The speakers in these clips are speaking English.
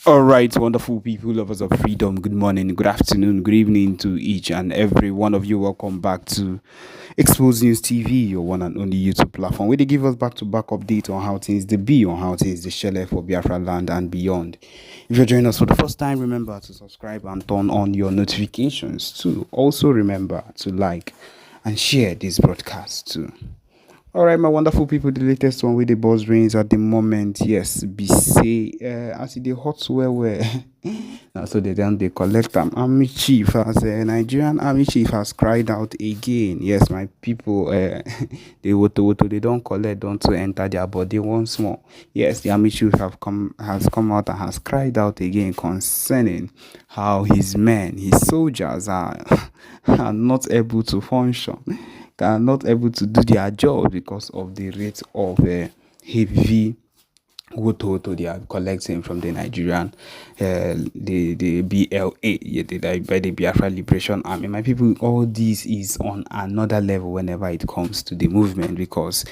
All right, wonderful people, lovers of freedom. Good morning, good afternoon, good evening to each and every one of you. Welcome back to Expose News TV, your one and only YouTube platform, where they give us back-to-back update on how things they be, on how things they share for Biafraland and beyond. If you're joining us for the first time, remember to subscribe and turn on your notifications too. Also, remember to like and share this broadcast too. All right, my wonderful people, the latest one with the buzz rings at the moment. Yes, be say as the hot where now so they collect army chief as a Nigerian army chief has cried out again. Yes, my people, they don't collect, don't to enter their body once more. Yes, the army chief has come out and has cried out again concerning how his men, his soldiers are not able to function, are not able to do their job because of the rate of heavy wood they are collecting from the Nigerian, the BLA, yeah, by the Biafra Liberation Army. My people, all this is on another level whenever it comes to the movement, because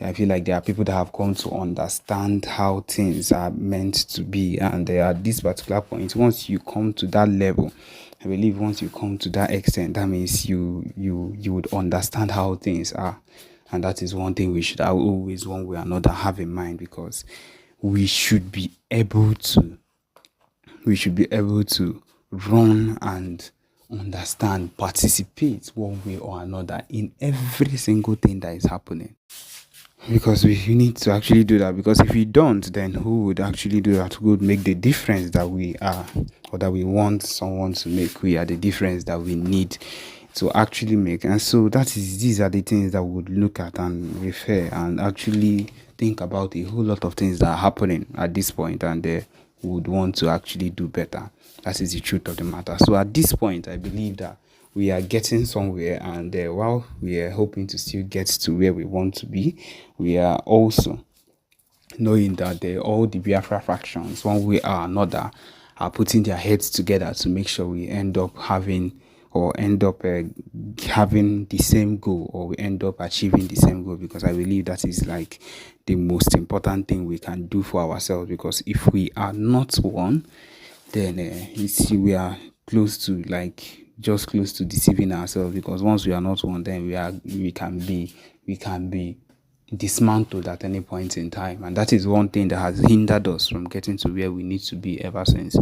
I feel like there are people that have come to understand how things are meant to be, and at this particular point, once you come to that level, I believe once you come to that extent, that means you would understand how things are. And that is one thing we should always, one way or another, have in mind, because we should be able to run and understand, participate one way or another in every single thing that is happening. Because we need to actually do that. Because if we don't, then who would actually do that? Who would make the difference that we are, or that we want someone to make? We are the difference that we need to actually make. And so these are the things that we would look at and refer and actually think about a whole lot of things that are happening at this point, and would want to actually do better. That is the truth of the matter. So at this point, I believe that we are getting somewhere, and while we are hoping to still get to where we want to be, we are also knowing that all the Biafra factions, one way or another, are putting their heads together to make sure we end up having, or end up having the same goal, or we end up achieving the same goal, because I believe that is like the most important thing we can do for ourselves. Because if we are not one, then you see we are close to, like, just close to deceiving ourselves. Because once we are not one, then we can be dismantled at any point in time, and that is one thing that has hindered us from getting to where we need to be ever since.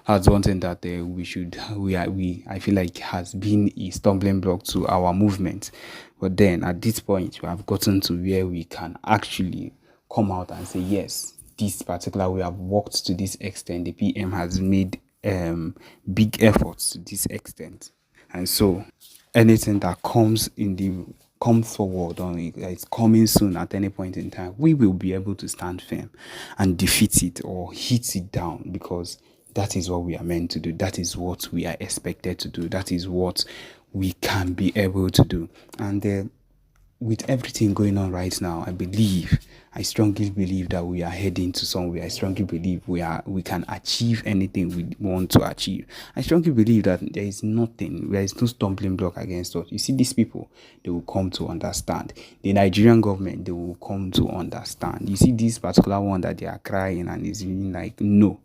That's one thing that I feel like has been a stumbling block to our movement. But then at this point, we have gotten to where we can actually come out and say, yes, this particular we have worked to this extent. The PM has made big efforts to this extent, and so anything that comes forward, or it's coming soon at any point in time, we will be able to stand firm and defeat it or hit it down, because that is what we are meant to do. That is what we are expected to do. That is what we can be able to do. And with everything going on right now, I strongly believe that we are heading to somewhere. I strongly believe we can achieve anything we want to achieve. I strongly believe that there is no stumbling block against us. You see, these people, they will come to understand. The Nigerian government, they will come to understand. You see, this particular one that they are crying and is really like, no,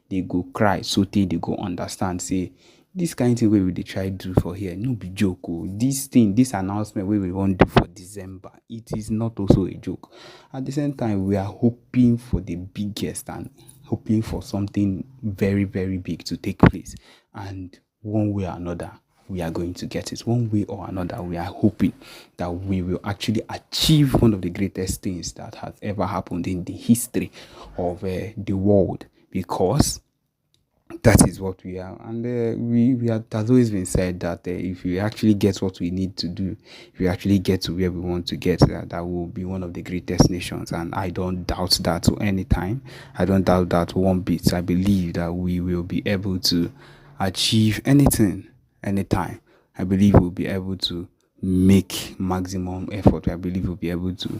they go cry, so they go understand, say, this kind of thing we dey try do for here no be joke. This announcement we want do for December, it is not also a joke. At the same time, we are hoping for the biggest and hoping for something very, very big to take place, and one way or another we are going to get it. One way or another, we are hoping that we will actually achieve one of the greatest things that has ever happened in the history of the world, because that is what we are. And it has always been said that if we actually get what we need to do, if we actually get to where we want to get, that will be one of the greatest nations. And I don't doubt that to any time. I don't doubt that one bit. I believe that we will be able to achieve anything, anytime. I believe we'll be able to make maximum effort. I believe we'll be able to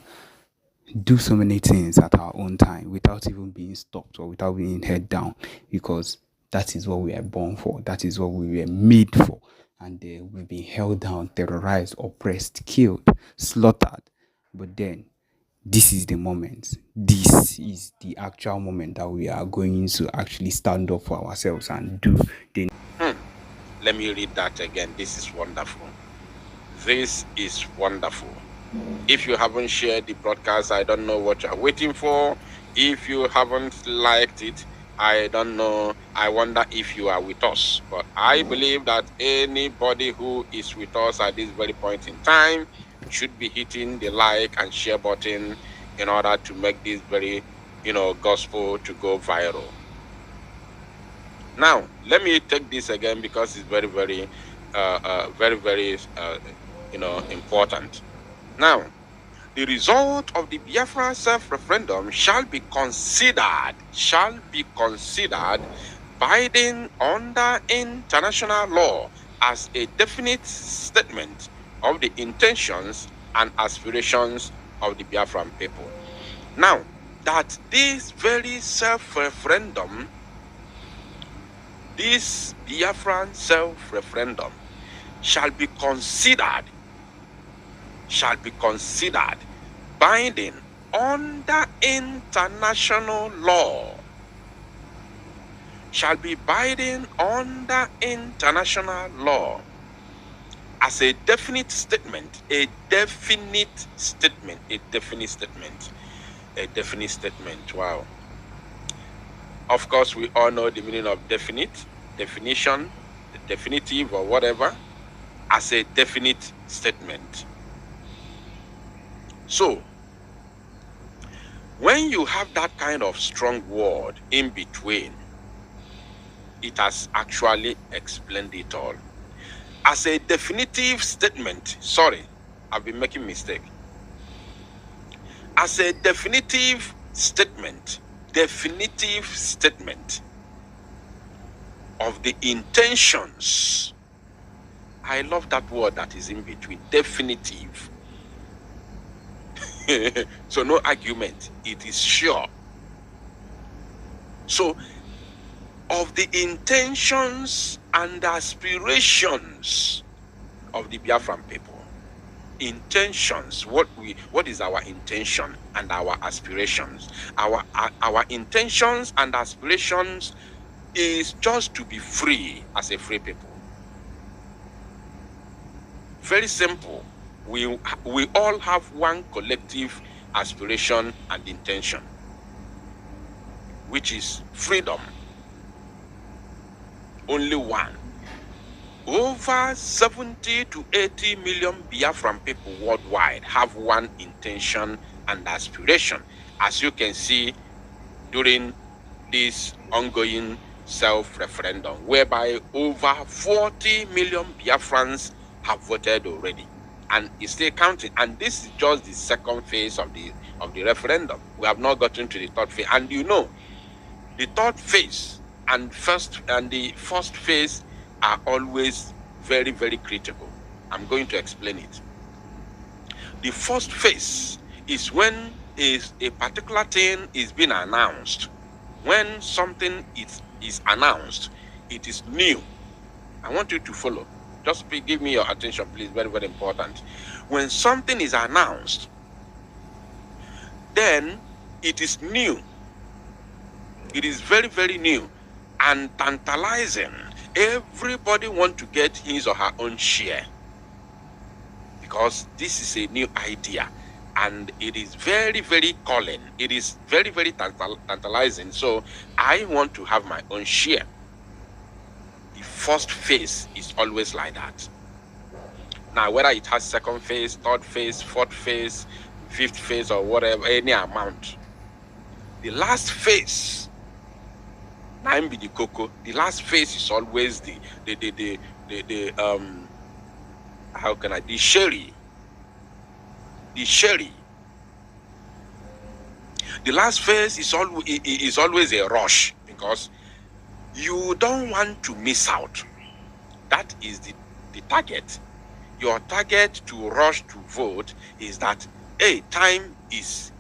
do so many things at our own time without even being stopped or without being head down, because that is what we are born for. That is what we were made for. And we've been held down, terrorized, oppressed, killed, slaughtered. But then this is the moment. This is the actual moment that we are going to actually stand up for ourselves and do the. Let me read that again. This is wonderful. This is wonderful. If you haven't shared the broadcast, I don't know what you're waiting for. If you haven't liked it, I don't know. I wonder if you are with us. But I believe that anybody who is with us at this very point in time should be hitting the like and share button in order to make this very, gospel to go viral. Now, let me take this again because it's very, very, important. Now, the result of the Biafra self-referendum shall be considered binding under international law as a definite statement of the intentions and aspirations of the Biafran people. Now, that this very self-referendum, this Biafran self-referendum shall be considered binding under international law, shall be binding under international law as a definite statement, Wow. Of course, we all know the meaning of definite, definition, definitive, or whatever, as a definite statement. So, when you have that kind of strong word in between, it has actually explained it all. As a definitive statement, sorry, I've been making mistake. As a definitive statement of the intentions. I love that word that is in between, definitive. So no argument, it is sure. So, of the intentions and aspirations of the Biafran people. Intentions, what is our intention and our aspirations? Our intentions and aspirations is just to be free as a free people. Very simple. We all have one collective aspiration and intention, which is freedom. Only one. Over 70 to 80 million Biafran people worldwide have one intention and aspiration, as you can see during this ongoing self-referendum, whereby over 40 million Biafrans have voted already, and it's still counting. And this is just the second phase of the referendum. We have not gotten to the third phase, and the third phase and the first phase are always very, very critical. I'm going to explain it. The first phase is when a particular thing is being announced. When something is announced, it is new. I want you to follow. Just give me your attention, please. Very, very important. When something is announced, then it is new. It is very, very new and tantalizing. Everybody wants to get his or her own share, because this is a new idea and it is very, very calling. It is very, very tantalizing. So I want to have my own share. The first phase is always like that. Now, whether it has second phase, third phase, fourth phase, fifth phase, or whatever, any amount, the last phase, nine be the cocoa. The last phase is always the sherry. The sherry. The last phase is always a rush, because you don't want to miss out. That is the target. Your target to rush to vote is that time is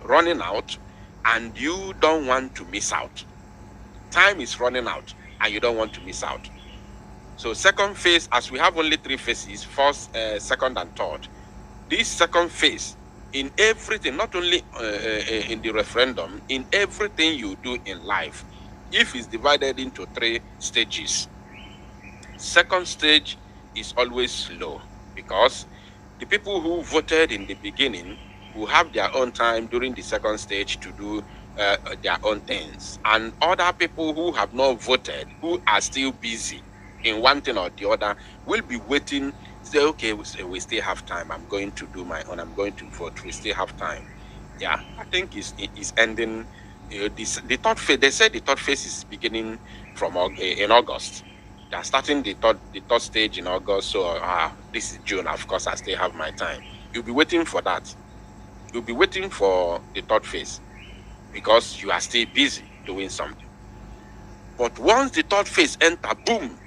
running out, and you don't want to miss out. Time is running out, and you don't want to miss out. So second phase, as we have only three phases, first, second, and third. this second phase, in everything, not only in the referendum, in everything you do in life, if it's divided into 3 stages, second stage is always slow, because the people who voted in the beginning will have their own time during the second stage to do their own things, and other people who have not voted, who are still busy in one thing or the other, will be waiting, say, okay, we still have time, I'm going to do my own, I'm going to vote, we still have time. Yeah, I think it's ending. The third phase, they said the third phase is beginning from in August. They are starting the third stage in August, so this is June. Of course, I still have my time. You'll be waiting for that. You'll be waiting for the third phase because you are still busy doing something. But once the third phase enter, boom,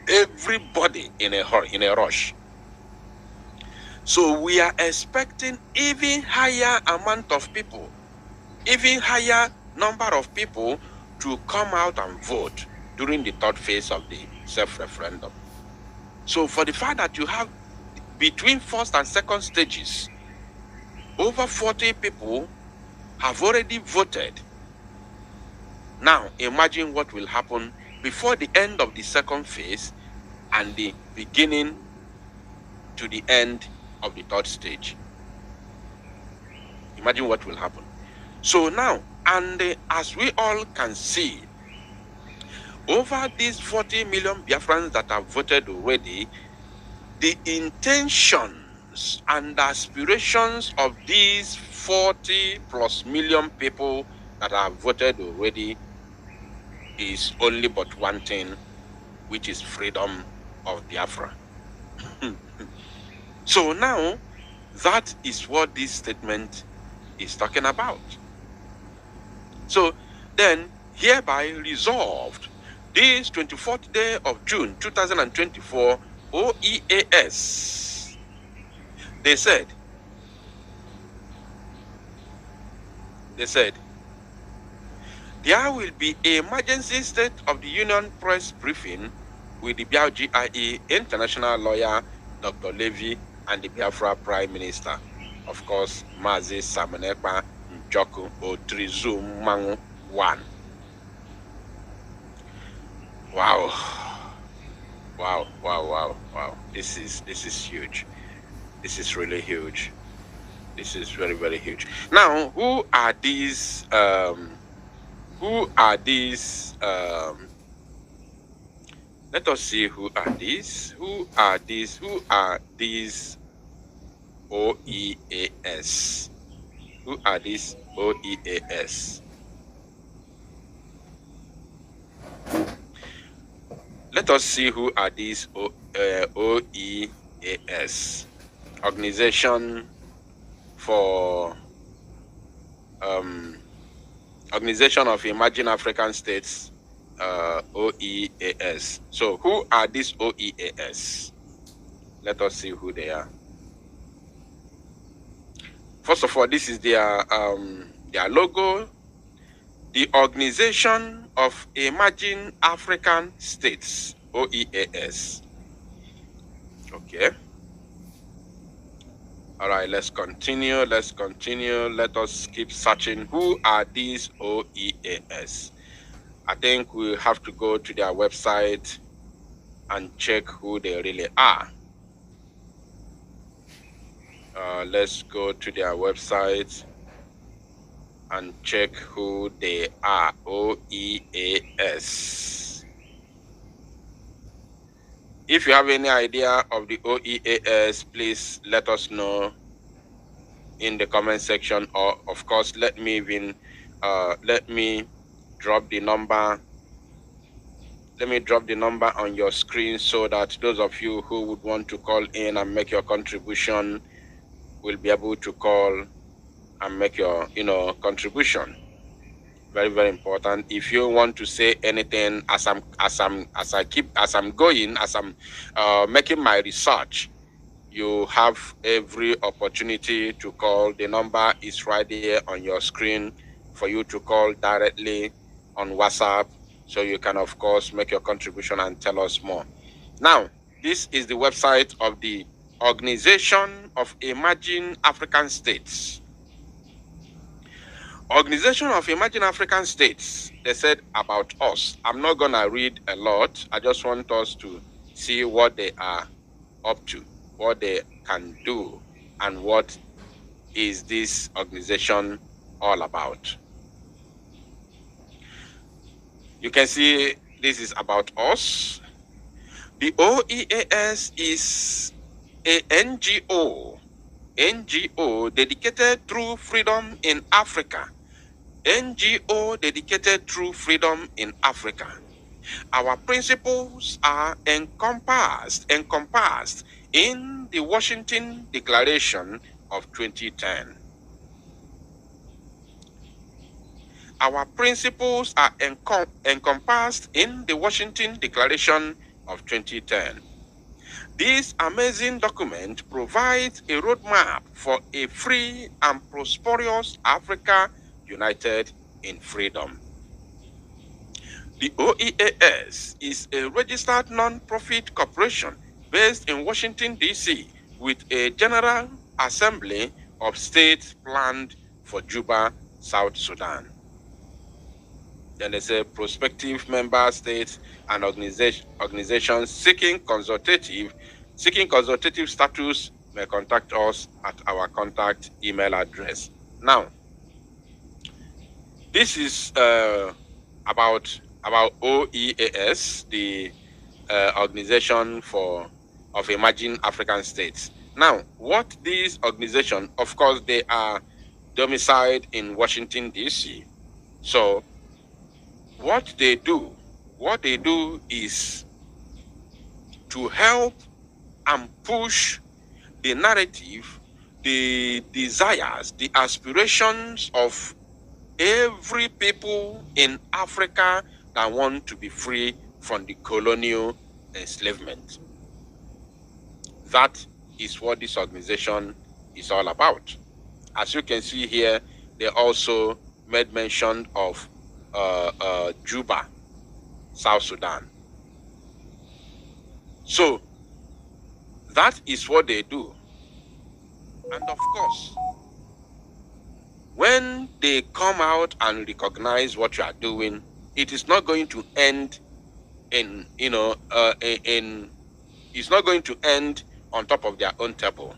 everybody in a hurry, in a rush. So we are expecting even higher amount of people, even higher number of people to come out and vote during the third phase of the self-referendum. So for the fact that you have between first and second stages, over 40 people have already voted. Now imagine what will happen before the end of the second phase and the beginning to the end of the third stage. Imagine what will happen. So now, and as we all can see, over these 40 million Biafrans that have voted already, the intentions and aspirations of these 40 plus million people that have voted already is only but one thing, which is freedom of Biafra. So now, that is what this statement is talking about. So then, hereby resolved, this 24th day of June 2024, OEAS, they said, there will be an emergency state of the Union press briefing with the B0K0 international lawyer, Dr. Levy, and the Biafra Prime Minister, of course, Mazi Samanekpa Njoku Otrizum Mangu 1. Wow. This is huge. This is really huge. This is very, very huge. Now, who are these let us see who are these. Who are these OEAS? Who are these OEAS? Let us see who are these OEAS. Organization for Organization of Emerging African States, OEAS. So who are these OEAS? Let us see who they are. First of all, this is their logo. The Organization of Emerging African States, OEAS. Okay. All right, let's continue. Let us keep searching. Who are these OEAS? I think we have to go to their website and check who they really are. Let's go to their website and check who they are. OEAS. If you have any idea of the OEAS, please let us know in the comment section, or of course let me drop the number. Let me drop the number on your screen so that those of you who would want to call in and make your contribution will be able to call and make your contribution. Very, very important. If you want to say anything as I'm making my research, you have every opportunity to call. The number is right there on your screen for you to call directly on WhatsApp, so you can of course make your contribution and tell us more. Now, this is the website of the Organization of Emerging African States. Organization of Emerging African States, they said about us. I'm not going to read a lot. I just want us to see what they are up to, what they can do, and what is this organization all about. You can see this is about us. The OEAS is a NGO dedicated through freedom in Africa. NGO dedicated through freedom in Africa. Our principles are encompassed in the Washington Declaration of 2010. Our principles are encompassed in the Washington Declaration of 2010. This amazing document provides a roadmap for a free and prosperous Africa united in freedom. The OEAS is a registered non-profit corporation based in Washington, D.C., with a General Assembly of States planned for Juba, South Sudan. Then there's a prospective member states and organizations seeking consultative status may contact us at our contact email address. Now, this is about OEAS, the Organization of Emerging African States. Now, what these organizations, of course, they are domiciled in Washington, D.C. So, what they do is to help and push the narrative, the desires, the aspirations of every people in Africa that want to be free from the colonial enslavement. That is what this organization is all about. As you can see here, they also made mention of Juba, South Sudan. So that is what they do. And of course, when they come out and recognize what you are doing, it is not going to end in, it's not going to end on top of their own table.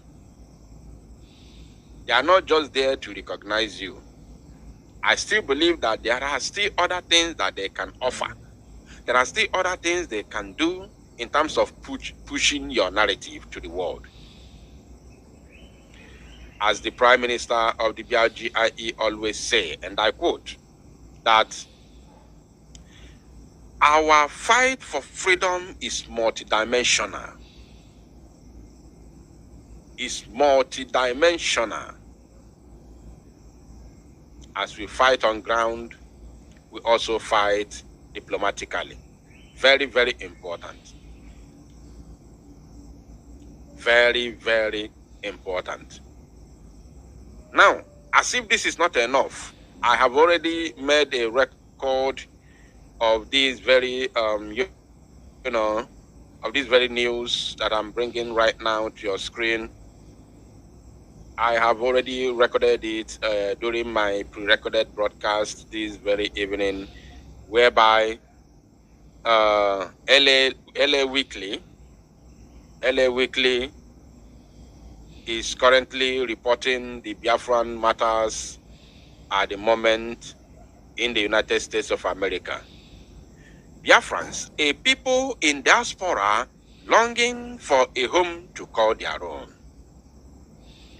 They are not just there to recognize you. I still believe that there are still other things that they can offer. There are still other things they can do in terms of pushing your narrative to the world. As the Prime Minister of the B0K0 always say, and I quote, that our fight for freedom is multidimensional. It's multidimensional. As we fight on ground, we also fight diplomatically. Very, very important. Very, very important. Now, as if this is not enough, I have already made a record of these very, of these very news that I'm bringing right now to your screen. I have already recorded it during my pre-recorded broadcast this very evening, whereby LA Weekly is currently reporting the Biafran matters at the moment in the United States of America. Biafrans, a people in diaspora longing for a home to call their own.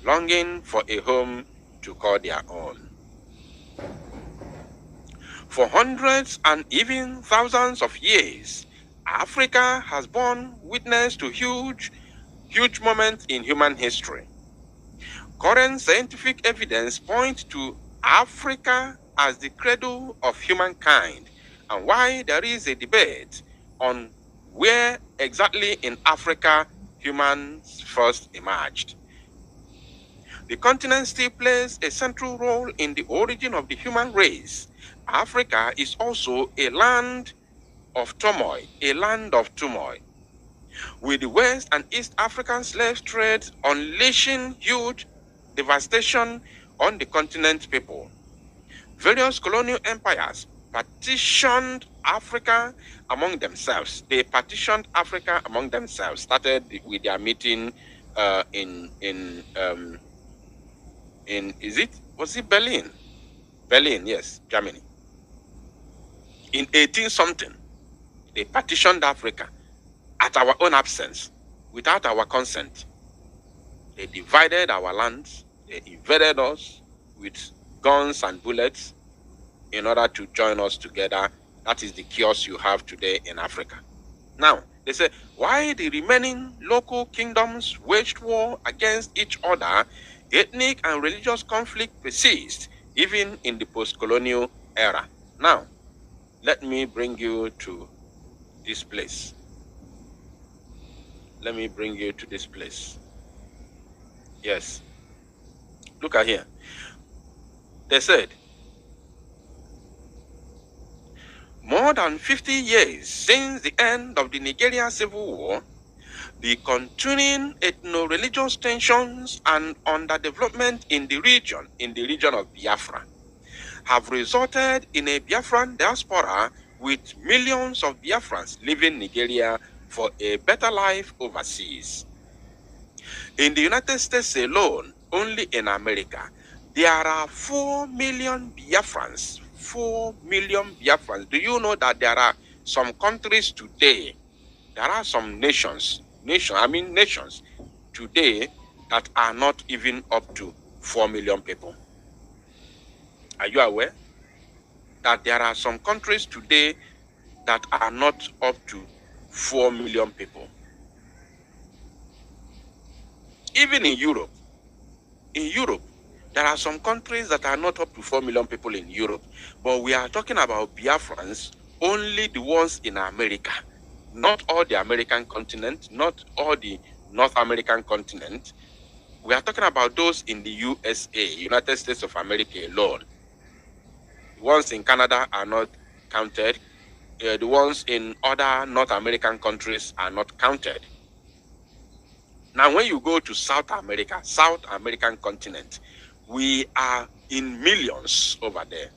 Longing for a home to call their own. For hundreds and even thousands of years, Africa has borne witness to huge moments in human history. Current scientific evidence points to Africa as the cradle of humankind, and why there is a debate on where exactly in Africa humans first emerged. The continent still plays a central role in the origin of the human race. Africa is also a land of turmoil, with the West and East African slave trade unleashing huge devastation on the continent's people. Various colonial empires partitioned Africa among themselves. They partitioned Africa among themselves. Started with their meeting was it Berlin? Berlin, yes, Germany. In 18 something, they partitioned Africa at our own absence, without our consent. They divided our lands. They invaded us with guns and bullets in order to join us together. That is the chaos you have today in Africa. Now, they say, why the remaining local kingdoms waged war against each other, ethnic and religious conflict persist, even in the post-colonial era. Now, let me bring you to this place. Let me bring you to this place. Yes. Look at here. They said, more than 50 years since the end of the Nigerian Civil War, the continuing ethno-religious tensions and underdevelopment in the region of Biafra, have resulted in a Biafran diaspora with millions of Biafrans leaving Nigeria for a better life overseas. In the United States alone, only in America, there are 4 million Biafrans. 4 million Biafrans. Do you know that there are some countries today, there are some nations today that are not even up to 4 million people? Are you aware that there are some countries today that are not up to 4 million people? Even in Europe, there are some countries that are not up to 4 million people in Europe. But we are talking about Biafrans, only the ones in America. Not all the American continent, not all the North American continent. We are talking about those in the USA, United States of America alone. The ones in Canada are not counted. The ones in other North American countries are not counted. Now, when you go to South American continent, we are in millions over there.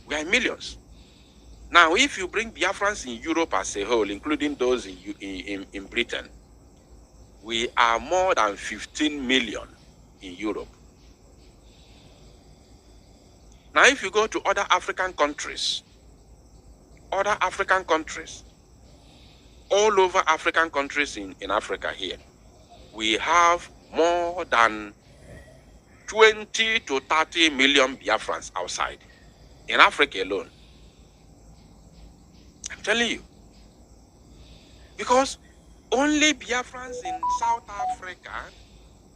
We are in millions. Now, if you bring Biafrans in Europe as a whole, including those in Britain, we are more than 15 million in Europe. Now, if you go to other African countries, all over African countries in Africa here, we have more than 20 to 30 million Biafrans outside, in Africa alone. I'm telling you. Because only Biafrans in South Africa,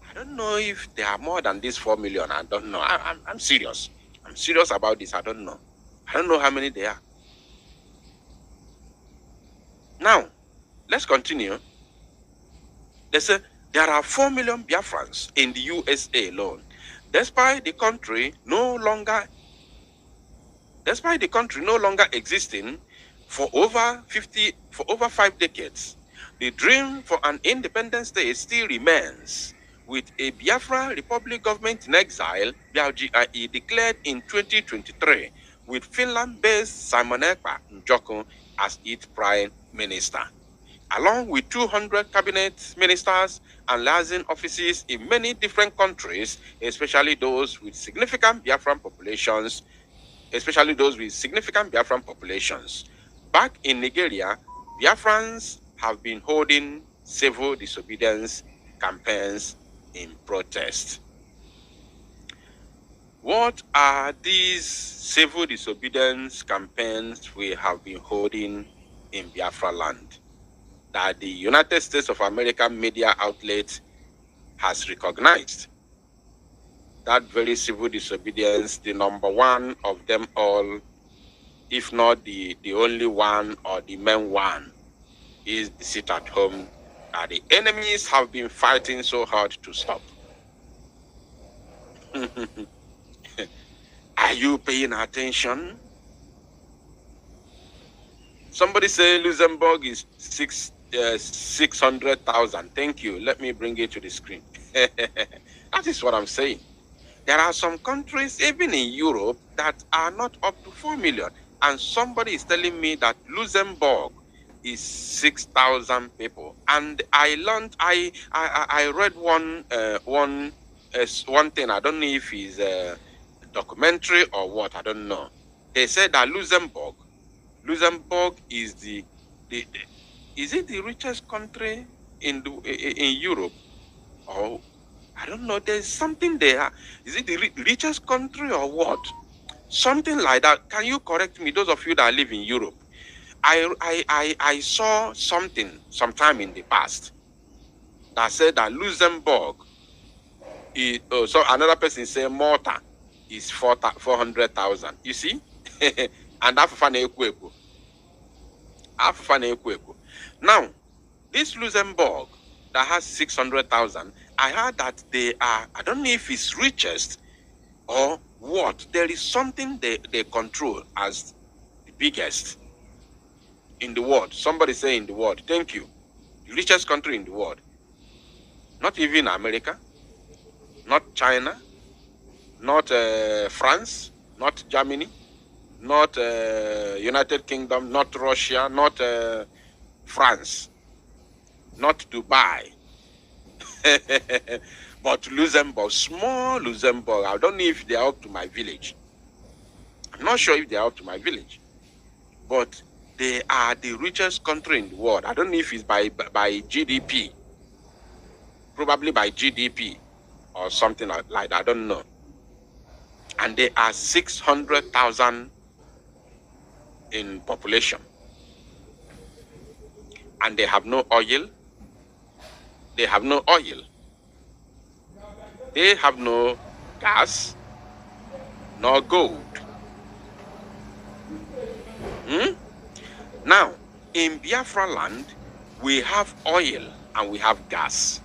I don't know if there are more than this 4 million. I don't know. I'm serious. I'm serious about this. I don't know. I don't know how many there are. Now, let's continue. They say there are 4 million Biafrans in the USA alone, despite the country no longer existing for over 5 decades. The dream for an independent state still remains, with a Biafra Republic government in exile, BRGIE, declared in 2023, with Finland-based Simon Ekpa Njoko as its prime minister, along with 200 cabinet ministers and liaison offices in many different countries, especially those with significant Biafran populations. Back in Nigeria, Biafrans have been holding civil disobedience campaigns in protest. What are these civil disobedience campaigns we have been holding in Biafraland that the United States of America media outlet has recognized? That very civil disobedience, the number one of them all, if not the only one or the main one, is the sit at home that the enemies have been fighting so hard to stop. Are you paying attention? Somebody say Luxembourg is 600,000. Thank you. Let me bring it to the screen. That is what I'm saying. There are some countries, even in Europe, that are not up to 4 million. And somebody is telling me that Luxembourg is 6,000 people. And I learned, I read one thing. I don't know if it's a documentary or what. I don't know. They said that Luxembourg is is it the richest country in Europe? Or I don't know. There's something there. Is it the richest country or what? Something like that. Can you correct me? Those of you that live in Europe, I saw something sometime in the past that said that Luxembourg is. Oh, so another person say Malta is 400,000. You see, and now this Luxembourg that has 600,000. I heard that they are. I don't know if it's richest or what. There is something they control as the biggest in the world. Somebody say in the world. Thank you. The richest country in the world. Not even America, not China, not France, not Germany, not United Kingdom, not Russia, not France, not Dubai. But Luxembourg, small Luxembourg, I don't know if they are up to my village. I'm not sure if they are up to my village. But they are the richest country in the world. I don't know if it's by GDP. Probably by GDP or something like that. I don't know. And they are 600,000 in population. And they have no oil. They have no oil. They have no gas, nor gold. Now, in Biafraland, we have oil and we have gas.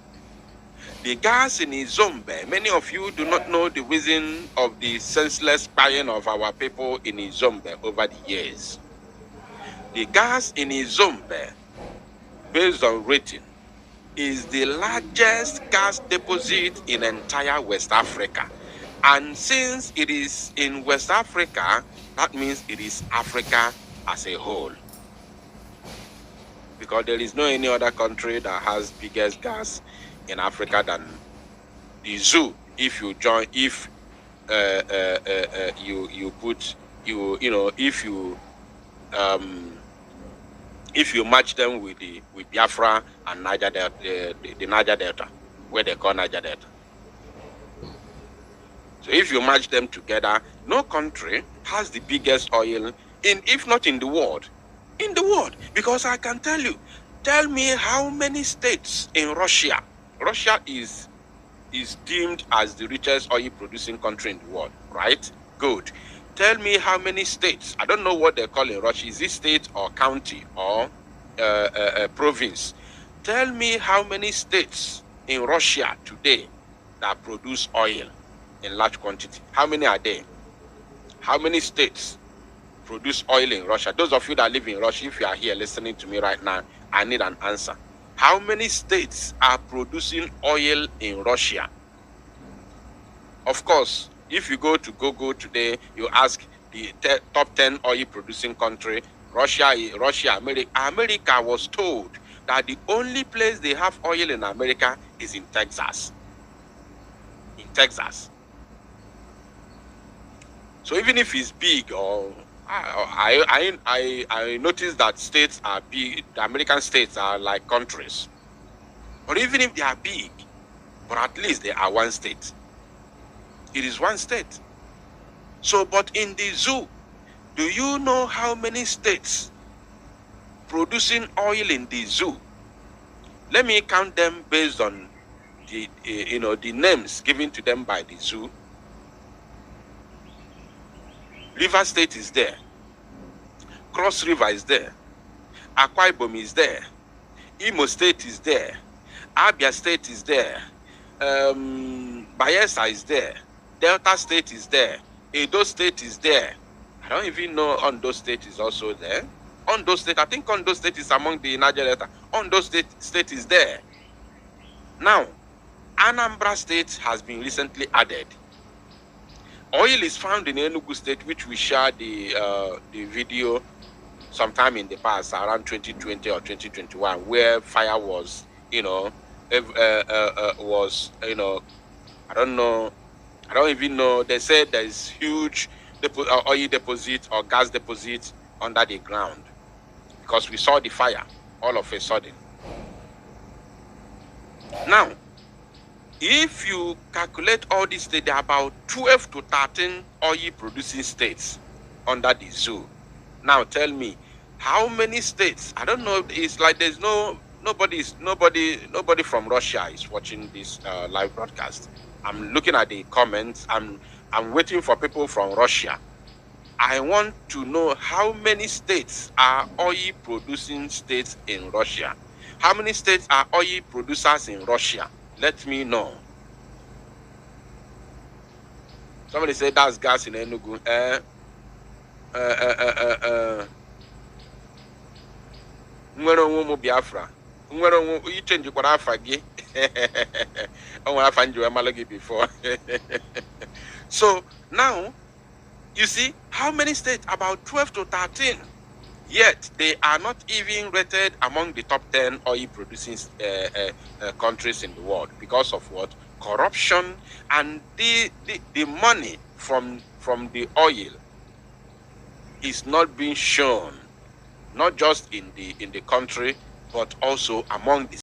The gas in Izombe, many of you do not know the reason of the senseless buying of our people in Izombe over the years. The gas in Izombe, based on rating, is the largest gas deposit in entire West Africa. And since it is in West Africa, that means it is Africa as a whole. Because there is no any other country that has biggest gas in Africa than the zoo. If you join, if if you match them with Biafra and Niger Delta, the Niger Delta, where they call Niger Delta. So if you match them together, no country has the biggest oil if not in the world. In the world, because I can tell you, tell me how many states in Russia. Russia is deemed as the richest oil producing country in the world, right? Good. Tell me how many states. I don't know what they call in Russia. Is it state or county or province? Tell me how many states in Russia today that produce oil in large quantity. How many are there? How many states produce oil in Russia? Those of you that live in Russia, if you are here listening to me right now, I need an answer. How many states are producing oil in Russia? Of course, if you go to Google today, you ask the top 10 oil producing country, Russia, America. America was told that the only place they have oil in America is in Texas. In Texas. So even if it's big, or I noticed that states are big, the American states are like countries. But even if they are big, but at least they are one state. It is one state. So, but in the zoo, do you know how many states producing oil in the zoo? Let me count them based on the the names given to them by the zoo. River State is there. Cross River is there. Akwa Ibom is there. Imo State is there. Abia State is there. Bayelsa is there. Delta State is there. Edo State is there. I don't even know Ondo State is also there. Ondo State, I think Ondo State is among the Niger Delta. Ondo State is there. Now, Anambra State has been recently added. Oil is found in Enugu State, which we shared the video sometime in the past, around 2020 or 2021, where fire was, I don't know, I don't even know. They said there is huge oil deposit or gas deposit under the ground because we saw the fire all of a sudden. Now, if you calculate all these states, there are about 12 to 13 oil producing states under the zoo. Now tell me, how many states? I don't know. It's like there's nobody from Russia is watching this live broadcast. I'm looking at the comments. I'm waiting for people from Russia. I want to know how many states are oil producing states in Russia. How many states are oil producers in Russia? Let me know. Somebody said that's gas in Enugu. Nwere onwe ụmụ Biafra. Nwere onwe you change kwara afa gị. Onwe afa njiwe mala gị before. So now you see how many states? About 12 to 13. Yet they are not even rated among the top 10 oil producing countries in the world because of what? Corruption and the money from the oil is not being shown, not just in the country, but also among the